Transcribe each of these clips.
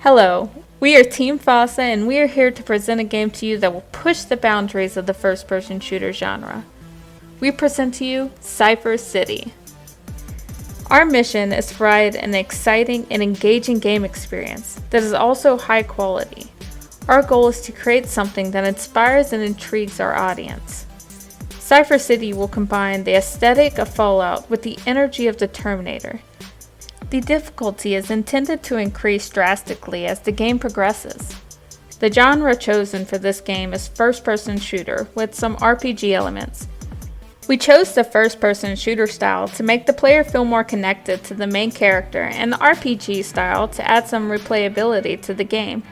Hello, we are Team Fossa and we are here to present a game to you that will push the boundaries of the first-person shooter genre. We present to you Cypher City. Our mission is to provide an exciting and engaging game experience that is also high quality. Our goal is to create something that inspires and intrigues our audience. Cypher City will combine the aesthetic of Fallout with the energy of the Terminator. The difficulty is intended to increase drastically as the game progresses. The genre chosen for this game is first-person shooter with some RPG elements. We chose the first-person shooter style to make the player feel more connected to the main character and the RPG style to add some replayability to the game.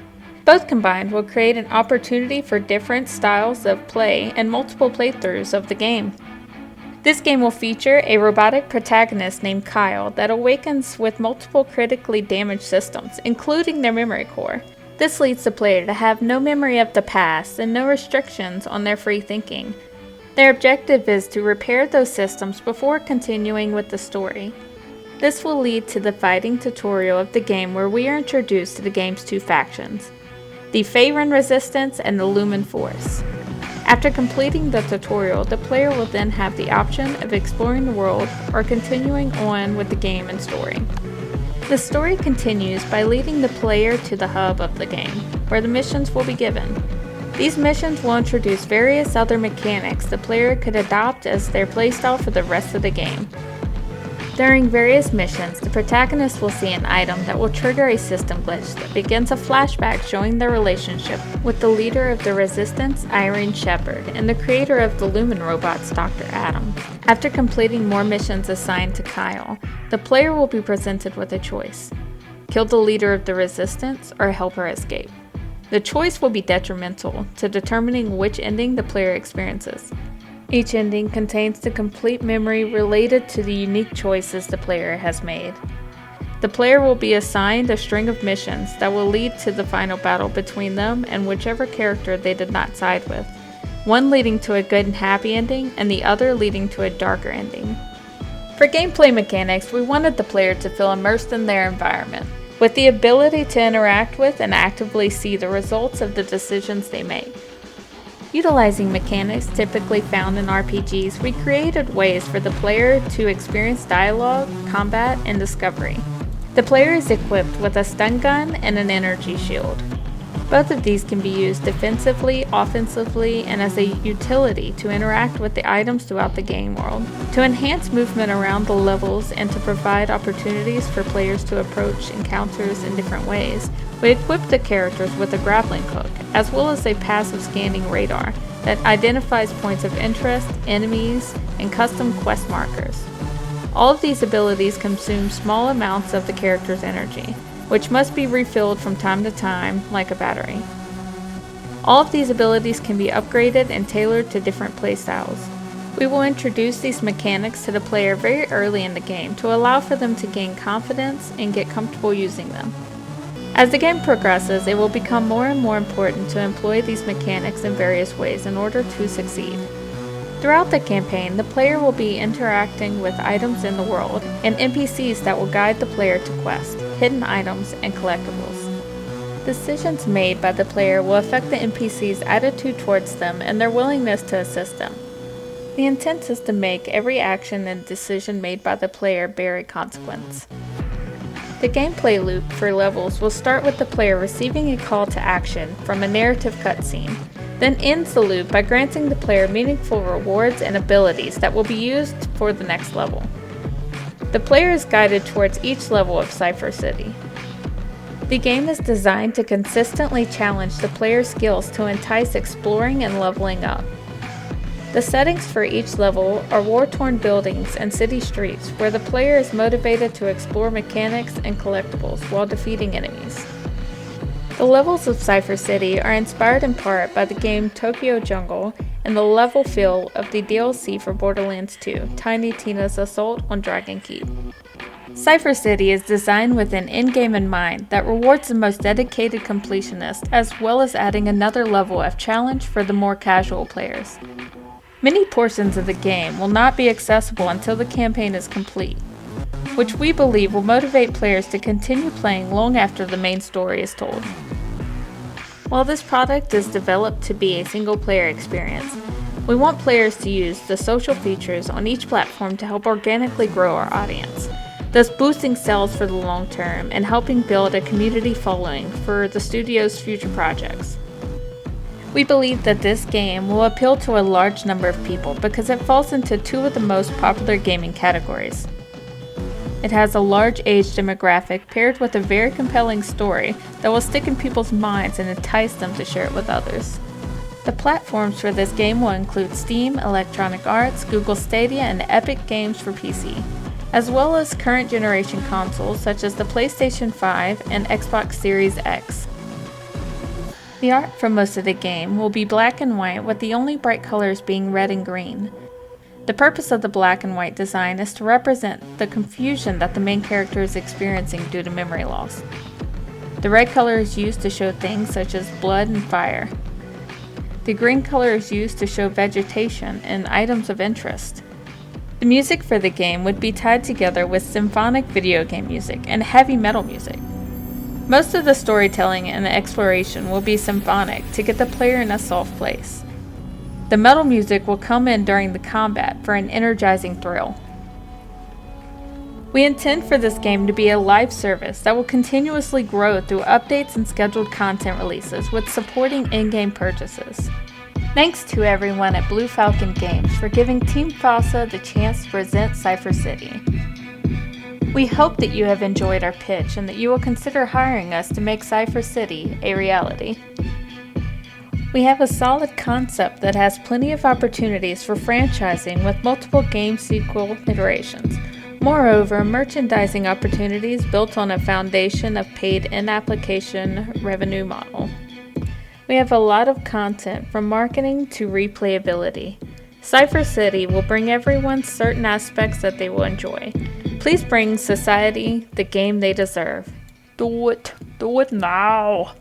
Both combined will create an opportunity for different styles of play and multiple playthroughs of the game. This game will feature a robotic protagonist named Kyle that awakens with multiple critically damaged systems, including their memory core. This leads the player to have no memory of the past and no restrictions on their free thinking. Their objective is to repair those systems before continuing with the story. This will lead to the fighting tutorial of the game where we are introduced to the game's two factions, the Faerun Resistance and the Lumen Force. After completing the tutorial, the player will then have the option of exploring the world or continuing on with the game and story. The story continues by leading the player to the hub of the game, where the missions will be given. These missions will introduce various other mechanics the player could adopt as their playstyle for the rest of the game. During various missions, the protagonist will see an item that will trigger a system glitch that begins a flashback showing their relationship with the leader of the Resistance, Irene Shepard, and the creator of the Lumen robots, Dr. Adam. After completing more missions assigned to Kyle, the player will be presented with a choice: kill the leader of the Resistance or help her escape. The choice will be detrimental to determining which ending the player experiences. Each ending contains the complete memory related to the unique choices the player has made. The player will be assigned a string of missions that will lead to the final battle between them and whichever character they did not side with, one leading to a good and happy ending and the other leading to a darker ending. For gameplay mechanics, we wanted the player to feel immersed in their environment, with the ability to interact with and actively see the results of the decisions they make. Utilizing mechanics typically found in RPGs, we created ways for the player to experience dialogue, combat, and discovery. The player is equipped with a stun gun and an energy shield. Both of these can be used defensively, offensively, and as a utility to interact with the items throughout the game world, to enhance movement around the levels and to provide opportunities for players to approach encounters in different ways. We equip the characters with a grappling hook, as well as a passive scanning radar that identifies points of interest, enemies, and custom quest markers. All of these abilities consume small amounts of the character's energy, which must be refilled from time to time like a battery. All of these abilities can be upgraded and tailored to different playstyles. We will introduce these mechanics to the player very early in the game to allow for them to gain confidence and get comfortable using them. As the game progresses, it will become more and more important to employ these mechanics in various ways in order to succeed. Throughout the campaign, the player will be interacting with items in the world and NPCs that will guide the player to quests, hidden items, and collectibles. Decisions made by the player will affect the NPC's attitude towards them and their willingness to assist them. The intent is to make every action and decision made by the player bear a consequence. The gameplay loop for levels will start with the player receiving a call to action from a narrative cutscene, then ends the loop by granting the player meaningful rewards and abilities that will be used for the next level. The player is guided towards each level of Cypher City. The game is designed to consistently challenge the player's skills to entice exploring and leveling up. The settings for each level are war-torn buildings and city streets where the player is motivated to explore mechanics and collectibles while defeating enemies. The levels of Cypher City are inspired in part by the game Tokyo Jungle and the level feel of the DLC for Borderlands 2, Tiny Tina's Assault on Dragon Keep. Cypher City is designed with an endgame in mind that rewards the most dedicated completionist as well as adding another level of challenge for the more casual players. Many portions of the game will not be accessible until the campaign is complete. which we believe will motivate players to continue playing long after the main story is told. While this product is developed to be a single-player experience, we want players to use the social features on each platform to help organically grow our audience, thus boosting sales for the long term and helping build a community following for the studio's future projects. We believe that this game will appeal to a large number of people because it falls into two of the most popular gaming categories. It has a large age demographic paired with a very compelling story that will stick in people's minds and entice them to share it with others. The platforms for this game will include Steam, Electronic Arts, Google Stadia, and Epic Games for PC, as well as current generation consoles such as the PlayStation 5 and Xbox Series X. The art for most of the game will be black and white, with the only bright colors being red and green. The purpose of the black and white design is to represent the confusion that the main character is experiencing due to memory loss. The red color is used to show things such as blood and fire. The green color is used to show vegetation and items of interest. The music for the game would be tied together with symphonic video game music and heavy metal music. Most of the storytelling and exploration will be symphonic to get the player in a soft place. The metal music will come in during the combat for an energizing thrill. We intend for this game to be a live service that will continuously grow through updates and scheduled content releases with supporting in-game purchases. Thanks to everyone at Blue Falcon Games for giving Team Fossa the chance to present Cypher City. We hope that you have enjoyed our pitch and that you will consider hiring us to make Cypher City a reality. We have a solid concept that has plenty of opportunities for franchising with multiple game sequel iterations. Moreover, merchandising opportunities built on a foundation of paid in-application revenue model. We have a lot of content from marketing to replayability. Cypher City will bring everyone certain aspects that they will enjoy. Please bring society the game they deserve. Do it now!